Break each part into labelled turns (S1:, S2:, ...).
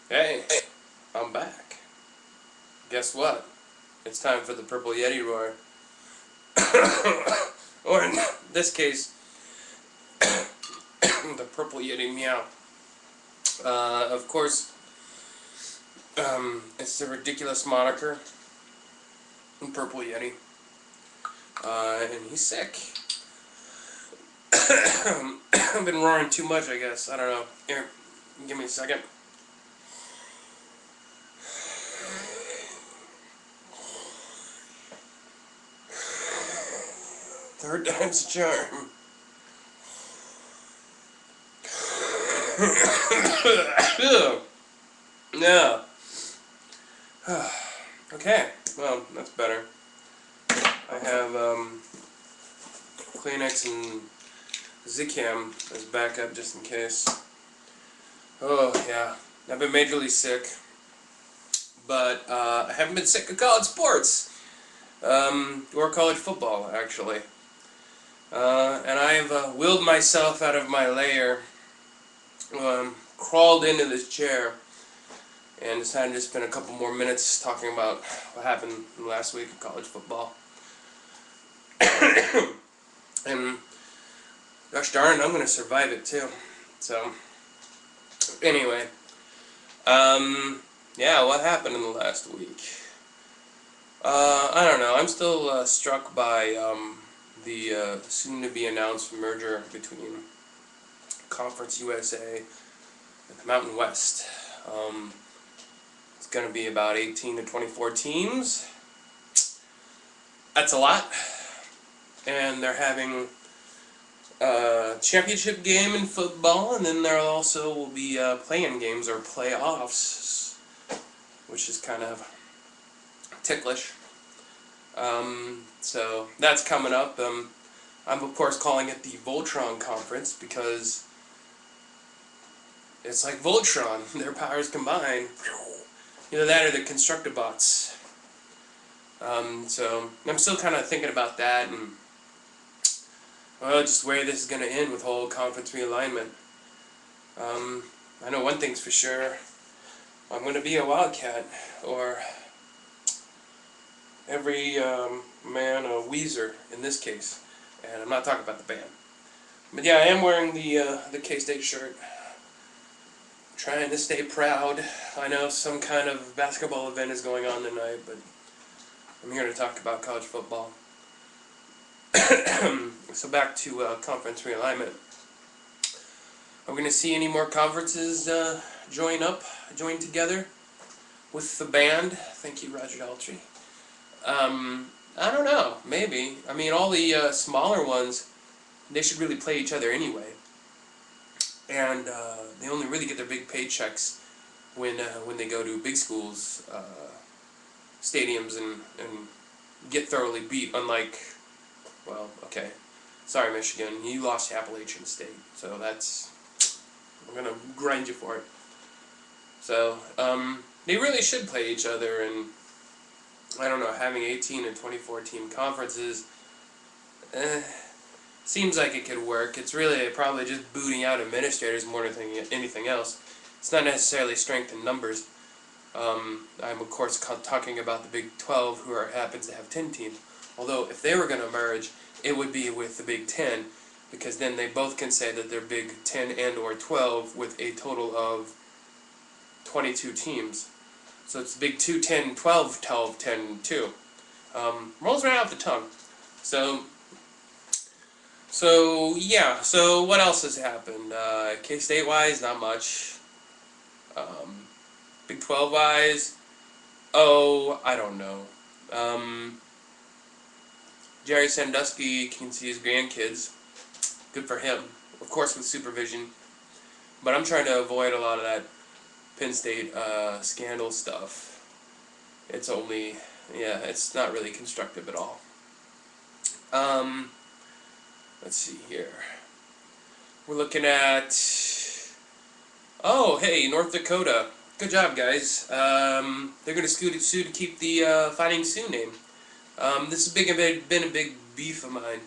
S1: Hey, I'm back. Guess what? It's time for the Purple Yeti roar. Or in this case, the Purple Yeti meow. Of course, it's the ridiculous moniker, Purple Yeti. And he's sick. I've been roaring too much, I guess. I don't know. Here, give me a second. Third time's a charm. No. Okay, well, that's better. I have Kleenex and Zicam as backup just in case. Oh, yeah. I've been majorly sick, but I haven't been sick of college sports. Or college football, actually. And I've willed myself out of my lair, crawled into this chair, and decided to spend a couple more minutes talking about what happened last week in college football. And gosh darn, I'm going to survive it too. So, anyway, yeah, what happened in the last week? I don't know. I'm still struck by the soon-to-be announced merger between Conference USA and the Mountain West. It's going to be about 18 to 24 teams. That's a lot. And they're having a championship game in football, and then there also will be play-in games or playoffs, which is kind of ticklish. So that's coming up. I'm of course calling it the Voltron Conference because it's like Voltron, their powers combined. Either that or the Constructibots. So I'm still kind of thinking about that, and well, just where this is going to end with whole conference realignment. I know one thing's for sure. I'm going to be a Wildcat, or every man a Weezer in this case. And I'm not talking about the band. But yeah, I am wearing the K-State shirt. Trying to stay proud. I know some kind of basketball event is going on tonight, but I'm here to talk about college football. So back to conference realignment. Are we going to see any more conferences join together with the band? Thank you, Roger Daltrey. I don't know. Maybe. I mean, all the smaller ones, they should really play each other anyway. And they only really get their big paychecks when they go to big schools, stadiums, and get thoroughly beat. Unlike, well, okay, sorry Michigan, you lost to Appalachian State, so that's, I'm gonna grind you for it. So they really should play each other, and I don't know, having 18 and 24 team conferences. Seems like it could work. It's really probably just booting out administrators more than anything else. It's not necessarily strength in numbers. I'm of course talking about the Big 12, who happens to have 10 teams. Although if they were going to merge, it would be with the Big 10, because then they both can say that they're Big 10 and or 12 with a total of 22 teams. So it's Big 2, 10, 12, 12, 10, 2. Rolls right off the tongue. So yeah, so what else has happened? K-State wise, not much. Big 12 wise, oh, I don't know. Jerry Sandusky can see his grandkids. Good for him. Of course with supervision. But I'm trying to avoid a lot of that Penn State scandal stuff. It's only, yeah, it's not really constructive at all. Let's see here. We're looking at, oh, hey, North Dakota. Good job, guys. They're going to sue to keep the Fighting Sioux name. This has been a big beef of mine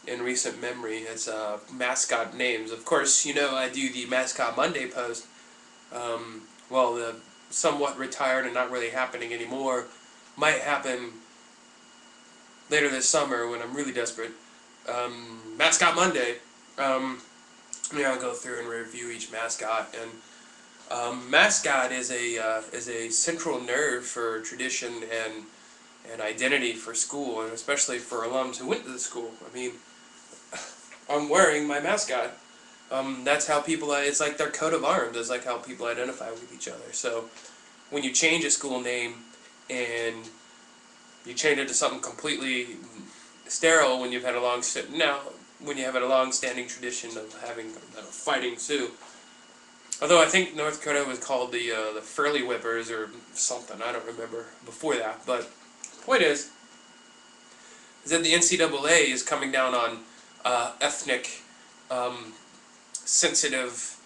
S1: in recent memory. It's mascot names. Of course, you know I do the Mascot Monday post, well, the somewhat retired and not really happening anymore, might happen later this summer when I'm really desperate. Mascot Monday. I'll go through and review each mascot, and mascot is a central nerve for tradition and identity for school, and especially for alums who went to the school. I mean, I'm wearing my mascot. That's how people. It's like their coat of arms. It's like how people identify with each other. So, when you change a school name and you change it to something completely sterile, when you've had a when you have a long-standing tradition of having fighting Sioux. Although I think North Dakota was called the Furley Whippers or something. I don't remember before that. But the point is that the NCAA is coming down on ethnic sensitive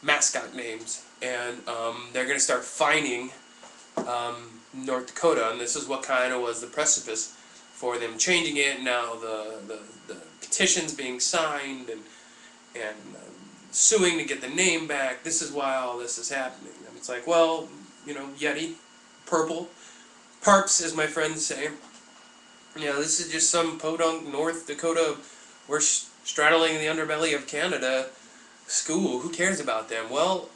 S1: mascot names, and they're going to start fining North Dakota, and this is what kind of was the precipice for them changing it. Now the petitions being signed and suing to get the name back. This is why all this is happening. And it's like, well, Yeti, purple, parps, as my friends say. This is just some podunk North Dakota. We're straddling the underbelly of Canada school. Who cares about them? Well,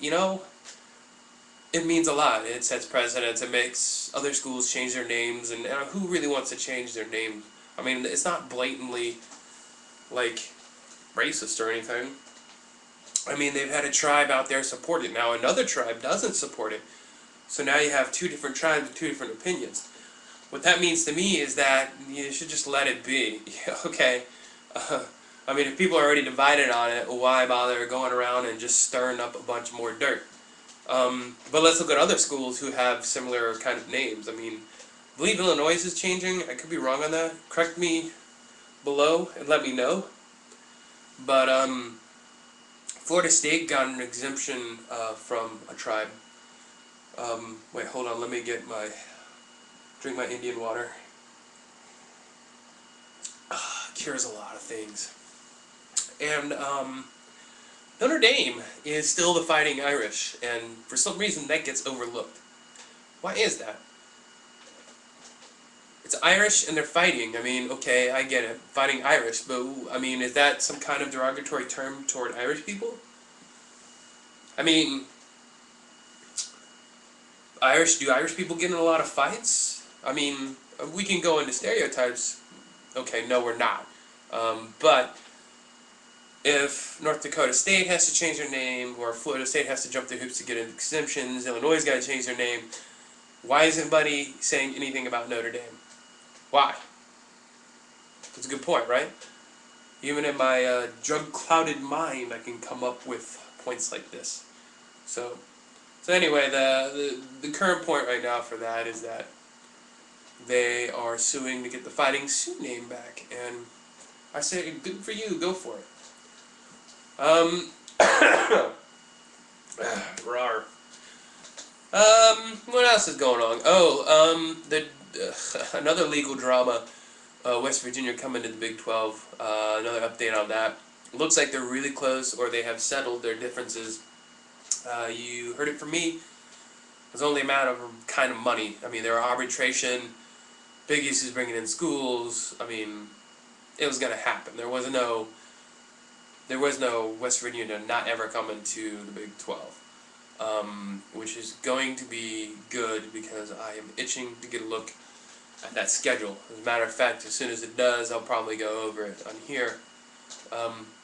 S1: it means a lot. It sets precedents. It makes other schools change their names. And who really wants to change their name? I mean, it's not blatantly, like, racist or anything. I mean, they've had a tribe out there support it. Now another tribe doesn't support it. So now you have two different tribes with two different opinions. What that means to me is that you should just let it be. Okay? I mean, if people are already divided on it, why bother going around and just stirring up a bunch more dirt? But let's look at other schools who have similar kind of names. I mean, I believe Illinois is changing. I could be wrong on that. Correct me below and let me know. But Florida State got an exemption from a tribe. Wait, hold on. Let me drink my Indian water. Cures a lot of things. And Notre Dame is still the Fighting Irish, and for some reason that gets overlooked. Why is that? It's Irish and they're fighting. I mean, okay, I get it, fighting Irish, but I mean, is that some kind of derogatory term toward Irish people? I mean, do Irish people get in a lot of fights? I mean, we can go into stereotypes. Okay, no, we're not. But if North Dakota State has to change their name, or Florida State has to jump through hoops to get exemptions, Illinois' got to change their name, why isn't anybody saying anything about Notre Dame? Why? That's a good point, right? Even in my drug-clouded mind, I can come up with points like this. So anyway, the current point right now for that is that they are suing to get the Fighting Sioux name back, and I say, good for you, go for it. Rawr. What else is going on? Oh, another legal drama. West Virginia coming to the Big 12. Another update on that. Looks like they're really close, or they have settled their differences. You heard it from me. It was only a matter of kind of money. I mean, there were arbitration. Big East is bringing in schools. I mean, it was going to happen. There was no West Virginia not ever coming to the Big 12, which is going to be good because I am itching to get a look at that schedule. As a matter of fact, as soon as it does, I'll probably go over it on here.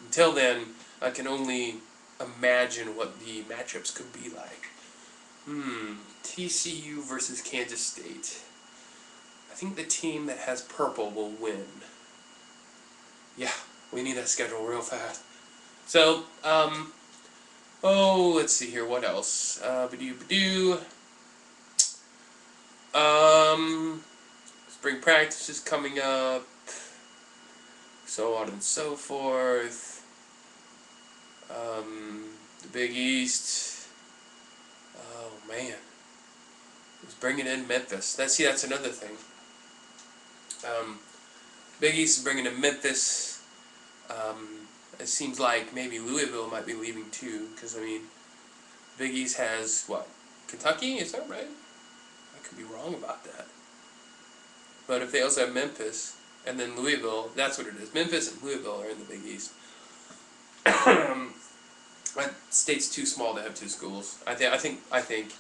S1: Until then, I can only imagine what the matchups could be like. TCU versus Kansas State. I think the team that has purple will win. Yeah, we need that schedule real fast. So, let's see here, what else? Spring practice is coming up, so on and so forth. The Big East, oh man, it's bringing in Memphis. That's another thing. Big East is bringing in Memphis. It seems like maybe Louisville might be leaving too, because I mean, Big East has what? Kentucky? Is that right? I could be wrong about that. But if they also have Memphis and then Louisville, that's what it is. Memphis and Louisville are in the Big East. That state's too small to have two schools. I think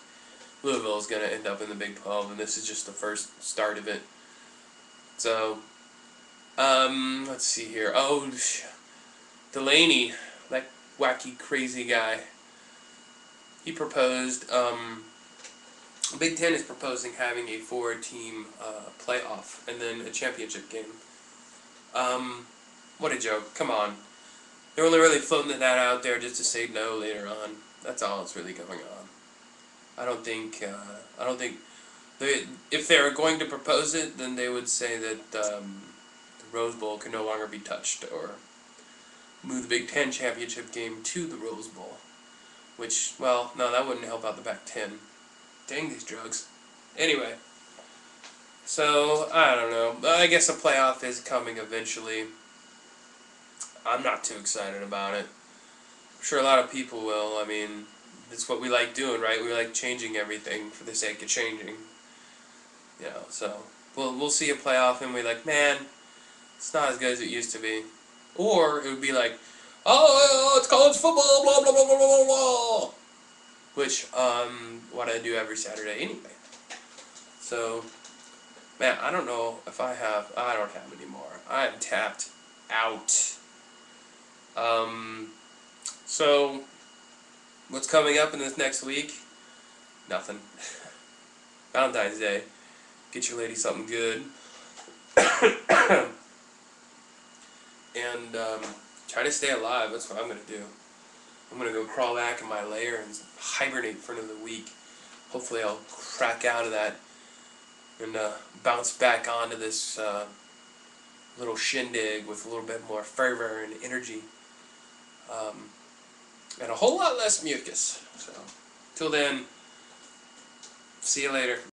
S1: Louisville is going to end up in the Big 12, and this is just the first start of it. So, let's see here. Oh, Delaney, that wacky, crazy guy. He proposed. Big Ten is proposing having a 4-team playoff and then a championship game. What a joke! Come on. They're only really floating that out there just to say no later on. That's all that's really going on. I don't think if they're going to propose it, then they would say that the Rose Bowl can no longer be touched, or move the Big Ten championship game to the Rose Bowl. Which, well, no, that wouldn't help out the Pac-10. Dang these drugs. Anyway, so I don't know. I guess a playoff is coming eventually. I'm not too excited about it. I'm sure a lot of people will. I mean, it's what we like doing, right? We like changing everything for the sake of changing. You know, so we'll see a playoff and we're like, man, it's not as good as it used to be. Or it would be like, oh, it's college football, blah blah blah blah blah blah. Which what I do every Saturday anyway. So, man, I don't know if I don't have any more. I am tapped out. So, what's coming up in this next week? Nothing. Valentine's Day. Get your lady something good. And try to stay alive. That's what I'm going to do. I'm going to go crawl back in my lair and hibernate for another week. Hopefully I'll crack out of that and bounce back onto this little shindig with a little bit more fervor and energy. And a whole lot less mucus. So, till then, see you later.